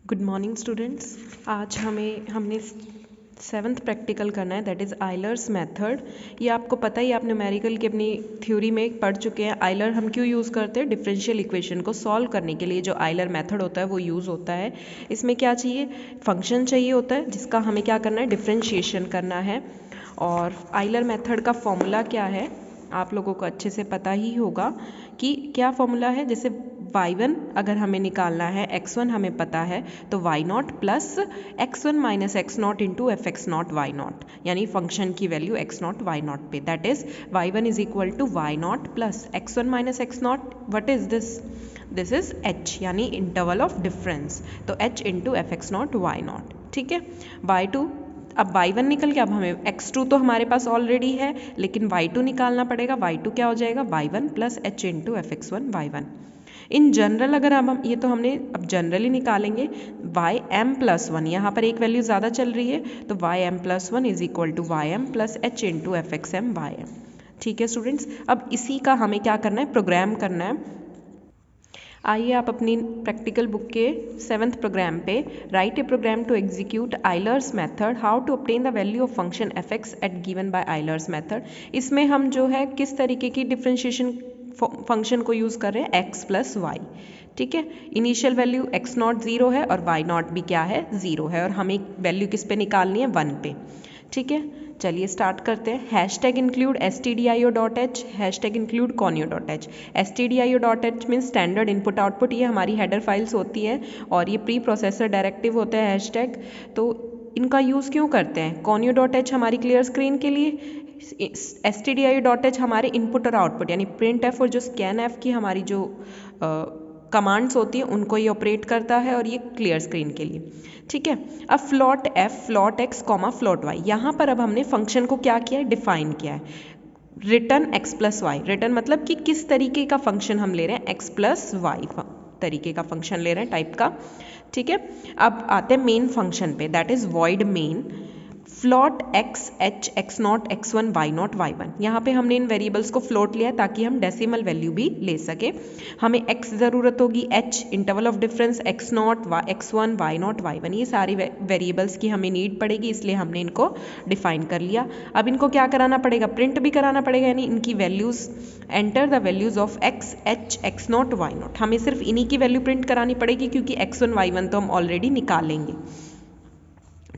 Good morning students. आज हमने seventh practical करना है, दैट इज़ आइलर्स मेथड। ये आपको पता ही, आप न्यूमेरिकल की अपनी थ्योरी में पढ़ चुके हैं। आइलर हम क्यों यूज़ करते हैं? डिफरेंशियल इक्वेशन को सॉल्व करने के लिए जो आइलर मेथड होता है वो यूज़ होता है। इसमें क्या चाहिए? फंक्शन चाहिए होता है जिसका हमें क्या करना है? डिफरेंशिएशन करना है। और आइलर मेथड का फॉर्मूला क्या है आप लोगों को अच्छे से पता ही होगा कि क्या फॉर्मूला है। जैसे y1 अगर हमें निकालना है, x1 हमें पता है, तो y0 plus x1 minus x0 into F X naught Y naught, यानी फंक्शन की वैल्यू x0 y0 पे, that is y1 is equal to y0 plus x1 minus x0। What is this? This is h, यानी interval of difference, तो h into F X naught Y naught. ठीक है। y2, अब y1 निकल गया, अब हमें x2 तो हमारे पास ऑलरेडी है, लेकिन y2 निकालना पड़ेगा। y2 क्या हो जाएगा? y1 plus h into F X one y1। In general अगर हम ये तो हमने अब जनरली निकालेंगे, वाई एम प्लस वन, यहाँ पर एक वैल्यू ज़्यादा चल रही है, तो Y M plus one is equal to Y M plus H into F X M Y M. ठीक है स्टूडेंट्स, अब इसी का हमें क्या करना है? प्रोग्राम करना है। आइए आप अपनी प्रैक्टिकल बुक के 7th प्रोग्राम पे, write a program to execute Euler's method, how to obtain the value of function F X at given by Euler's method. इसमें हम जो है किस तरीके की डिफ्रेंशिएशन फंक्शन को यूज़ कर रहे हैं? x plus Y. ठीक है। Initial value x naught zero है और y नॉट भी क्या है? ज़ीरो है, और हमें वैल्यू किस पे निकालनी है? 1 पे। ठीक है, चलिए स्टार्ट करते हैं। Hashtag include stdio.h, hashtag include conio.h। stdio.h means standard input output, ये हमारी हेडर फाइल्स होती हैं और ये प्री प्रोसेसर डायरेक्टिव होते हैं हैशटैग। तो इनका यूज़ क्यों करते हैं? conio.h हमारी क्लियर स्क्रीन के लिए, stdio.h हमारे इनपुट और आउटपुट, यानी प्रिंट एफ और जो स्कैन एफ की हमारी जो कमांड्स होती हैं उनको ये ऑपरेट करता है, और ये क्लियर स्क्रीन के लिए। ठीक है। अब float F, float X comma float Y, यहाँ पर अब हमने फंक्शन को क्या किया है? डिफाइन किया है। Return X plus Y, return मतलब कि किस तरीके का फंक्शन हम ले रहे हैं? एक्स प्लस वाई तरीके का फंक्शन ले रहे हैं, टाइप का। ठीक है। अब आते हैं मेन फंक्शन पे, that is void main float X H X naught X one Y naught Y one. यहाँ पे हमने इन वेरिएबल्स को फ्लोट लिया है ताकि हम डेसिमल वैल्यू भी ले सके। हमें x ज़रूरत होगी, h interval of difference x naught X one Y naught Y one, ये सारी वेरिएबल्स की हमें नीड पड़ेगी, इसलिए हमने इनको डिफाइन कर लिया। अब इनको क्या कराना पड़ेगा? प्रिंट भी कराना पड़ेगा, यानी इनकी values, enter the values of x h X naught Y naught. हमें सिर्फ इन्हीं की वैल्यू प्रिंट करानी पड़ेगी क्योंकि x1 y1 तो हम ऑलरेडी निकालेंगे।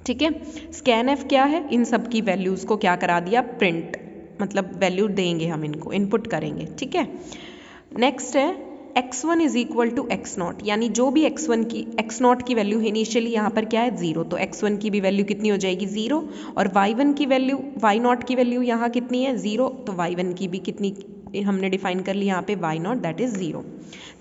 ठीक है। स्कैन एफ क्या है? इन सब की वैल्यूज़ को क्या करा दिया? प्रिंट, मतलब वैल्यू देंगे हम, इनको इनपुट करेंगे। ठीक है। नेक्स्ट है x1 is equal to X naught, यानी जो भी x1 की x नॉट की वैल्यू है इनिशियली यहाँ पर क्या है? ज़ीरो, तो x1 की भी वैल्यू कितनी हो जाएगी? ज़ीरो। और y1 की वैल्यू, y नॉट की वैल्यू यहाँ कितनी है? ज़ीरो, तो y1 की भी कितनी हमने डिफाइन कर ली यहाँ पे? y not that is zero.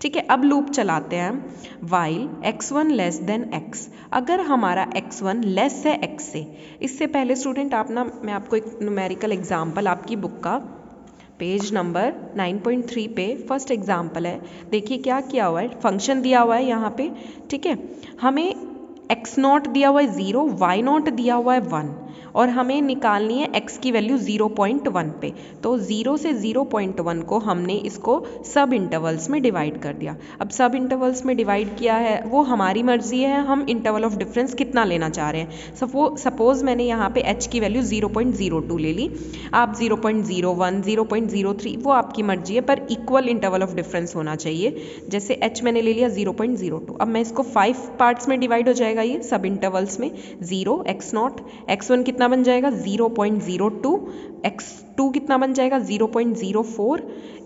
ठीक है। अब लूप चलाते हैं, while x1 less then x। अगर हमारा x1 लेस है x से, इससे पहले स्टूडेंट आप ना, मैं आपको एक न्यूमेरिकल एग्जांपल, आपकी बुक का पेज नंबर 9.3 पे फर्स्ट एग्जांपल है, देखिए क्या किया हुआ है। फंक्शन दिया हुआ है यहाँ पे। ठीक है। हमें x नॉट दिया हुआ है 0, y नॉट दिया हुआ है 1, और हमें निकालनी है x की वैल्यू 0.1 पे। तो 0 से 0.1 को हमने इसको सब इंटरवल्स में डिवाइड कर दिया। अब सब इंटरवल्स में डिवाइड किया है, वो हमारी मर्जी है, हम इंटरवल ऑफ डिफरेंस कितना लेना चाह रहे हैं। सपोज मैंने यहाँ पे h की वैल्यू 0.02 ले ली, आप 0.01 0.03, वो आपकी मर्जी है, पर इक्वल इंटरवल ऑफ डिफरेंस होना चाहिए। जैसे h मैंने ले लिया 0.02, अब मैं इसको 5 पार्ट्स में डिवाइड हो जाएगा ये सब इंटरवल्स में। 0 x नॉट, x1 कितना बन जाएगा? 0.02, x2 कितना बन जाएगा? 0.04,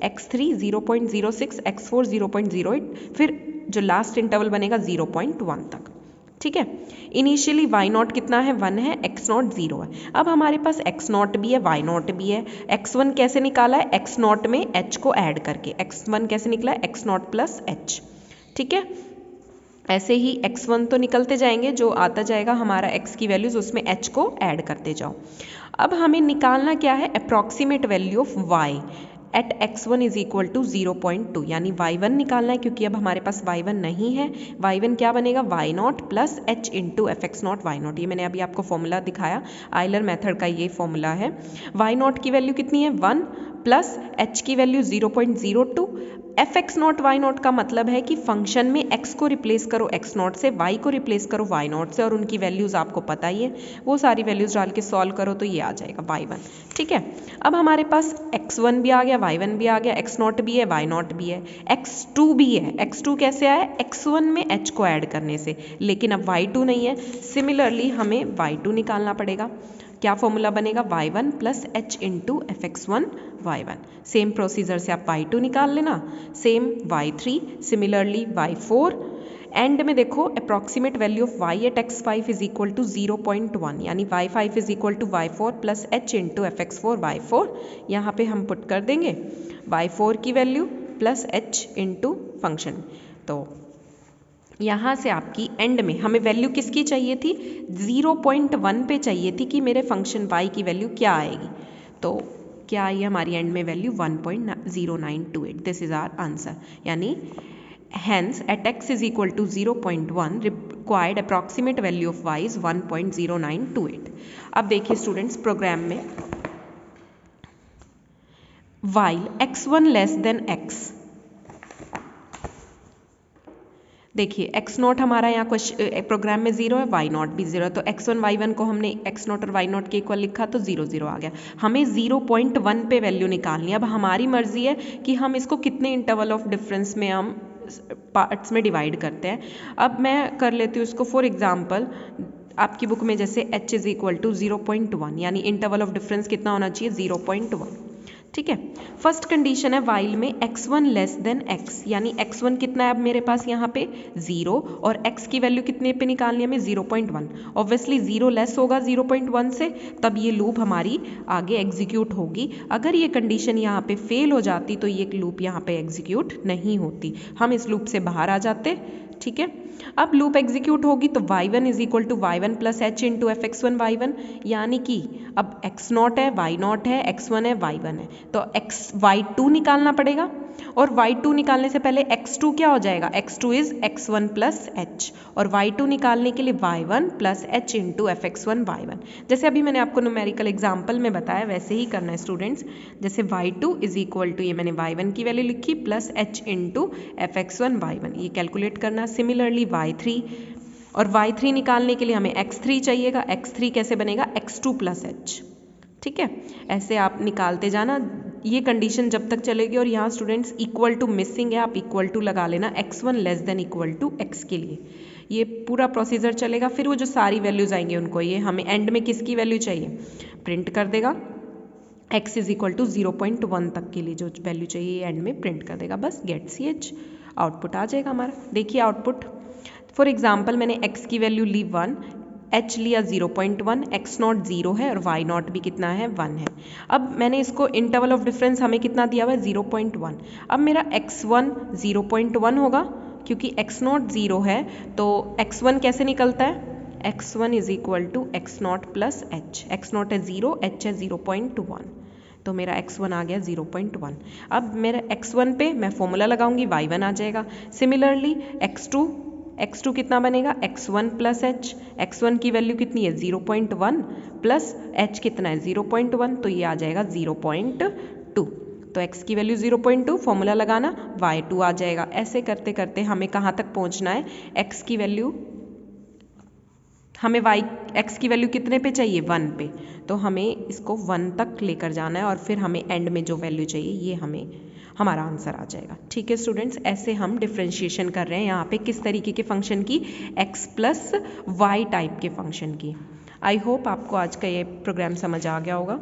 x3 0.06, x4 0.08, फिर जो लास्ट इंटरवल बनेगा 0.1 तक। ठीक है। इनिशियली y नॉट कितना है? 1 है, x नॉट 0 है। अब हमारे पास x नॉट भी है, y नॉट भी है। x1 कैसे निकाला है? x नॉट में h को ऐड करके। x1 कैसे निकला है? x naught plus h। ठीक है। ऐसे ही x1 तो निकलते जाएंगे, जो आता जाएगा हमारा x की वैल्यूज, उसमें h को ऐड करते जाओ। अब हमें निकालना क्या है? Approximate value of y at x1 is equal to 0.2, यानी y1 निकालना है, क्योंकि अब हमारे पास y1 नहीं है। y1 क्या बनेगा? y naught plus h into F X naught Y naught. ये मैंने अभी आपको फॉर्मूला दिखाया, आइलर मेथड का ये फॉर्मूला है। y नॉट की वैल्यू कितनी है? 1, प्लस h की value 0.02। F X naught Y naught का मतलब है कि फंक्शन में x को रिप्लेस करो x नॉट से, y को रिप्लेस करो y नॉट से, और उनकी वैल्यूज़ आपको पता ही है, वो सारी वैल्यूज़ डाल के सॉल्व करो तो ये आ जाएगा y1। ठीक है, अब हमारे पास x1 भी आ गया, y1 भी आ गया, x नॉट भी है, y नॉट भी है, x2 भी है। x2 कैसे आया? x1 में h को ऐड करने से, लेकिन अब y2 नहीं है। सिमिलरली हमें y2 निकालना पड़ेगा। क्या फॉर्मूला बनेगा? y1 plus h into F X one y1। Same procedure से आप y2 निकाल लेना, same y3, similarly y4। End में देखो approximate value of y at x5 is equal to 0.1, यानी y5 is equal to y4 plus h into F X four y4। यहाँ पे हम पुट कर देंगे y4 की value plus h into function. तो यहाँ से आपकी एंड में हमें वैल्यू किसकी चाहिए थी? 0.1 पे चाहिए थी कि मेरे फंक्शन y की वैल्यू क्या आएगी। तो क्या आई हमारी एंड में value? 1.0928। This is our answer, यानी hence at x is equal to 0.1 required approximate value of y is 1.0928। अब देखिए स्टूडेंट्स प्रोग्राम में while x1 less than x, देखिए x नॉट हमारा यहाँ प्रोग्राम में 0 है, y नॉट भी 0 है, तो x1 y1 को हमने x नॉट और y नॉट के इक्वल लिखा तो 0 0 आ गया। हमें 0.1 पे वैल्यू निकालनी है। अब हमारी मर्जी है कि हम इसको कितने इंटरवल ऑफ डिफरेंस में हम पार्ट्स में डिवाइड करते हैं। अब मैं कर लेती हूँ इसको फॉर एग्जांपल, आपकी बुक में जैसे h इज इक्वल टू 0.1, यानी इंटरवल ऑफ डिफरेंस कितना होना चाहिए? 0.1। ठीक है, फर्स्ट कंडीशन है वाइल में x1 लेस देन x, यानी x1 कितना है अब मेरे पास यहाँ पे 0, और x की वैल्यू कितने पे निकालनी है हमें? 0.1। ऑब्वियसली 0 लेस होगा 0.1 से, तब ये लूप हमारी आगे एग्जीक्यूट होगी। अगर ये कंडीशन यहाँ पे फेल हो जाती तो ये लूप यहाँ पे एग्जीक्यूट नहीं होती, हम इस लूप से बाहर आ जाते। ठीक है, अब लूप एग्जीक्यूट होगी तो y1 is equal to y1 plus h into F X one y1, यानी कि अब x नॉट है, y नॉट है, x1 है, y1 है, तो y2 निकालना पड़ेगा। और y2 निकालने से पहले x2 क्या हो जाएगा? x2 is x1 plus h, और y2 निकालने के लिए y1 plus h into F X one y1। जैसे अभी मैंने आपको न्यूमेरिकल एग्जाम्पल में बताया वैसे ही करना है स्टूडेंट्स। जैसे y2 इज इक्वल टू, ये मैंने y1 की वैल्यू लिखी, plus h into F X one y1, ये कैलकुलेट करना। सिमिलरली y3, और y3 निकालने के लिए हमें x3 चाहिएगा। x3 कैसे बनेगा? x2 plus h। ठीक है, ऐसे आप निकालते जाना, ये कंडीशन जब तक चलेगी। और यहाँ स्टूडेंट्स इक्वल टू मिसिंग है, आप इक्वल टू लगा लेना x1 less than equal to x के लिए। ये पूरा प्रोसीजर चलेगा, फिर वो जो सारी वैल्यूज आएंगे उनको ये हमें एंड में किसकी वैल्यू चाहिए प्रिंट कर देगा। x इज इक्वल टू 0.1 तक के लिए जो वैल्यू चाहिए एंड में प्रिंट कर देगा, बस गेट ch आउटपुट आ जाएगा हमारा। देखिए आउटपुट, फॉर एग्जाम्पल मैंने x की वैल्यू ली 1, h लिया 0.1, x नॉट 0 है और y नॉट भी कितना है? 1 है। अब मैंने इसको इंटरवल ऑफ डिफरेंस हमें कितना दिया हुआ है? 0.1। अब मेरा x1 0.1 होगा, क्योंकि x नॉट 0 है तो x1 कैसे निकलता है? x1 is equal to x naught plus h, x naught है 0, h है 0.1, तो मेरा x1 आ गया 0.1। अब मेरे x1 पे मैं फॉर्मूला लगाऊंगी, y1 आ जाएगा। सिमिलरली x2 कितना बनेगा? x1 प्लस h, x1 की वैल्यू कितनी है? 0.1 प्लस h कितना है? 0.1, तो ये आ जाएगा 0.2। तो x की वैल्यू 0.2, फॉर्मूला लगाना, y2 आ जाएगा। ऐसे करते करते हमें कहाँ तक पहुँचना है? x की वैल्यू हमें x की वैल्यू कितने पे चाहिए? 1 पे, तो हमें इसको 1 तक लेकर जाना है, और फिर हमें एंड में जो वैल्यू चाहिए ये हमारा आंसर आ जाएगा। ठीक है स्टूडेंट्स, ऐसे हम डिफ्रेंशिएशन कर रहे हैं यहाँ पे किस तरीके के फंक्शन की? x प्लस वाई टाइप के फंक्शन की। आई होप आपको आज का ये प्रोग्राम समझ आ गया होगा।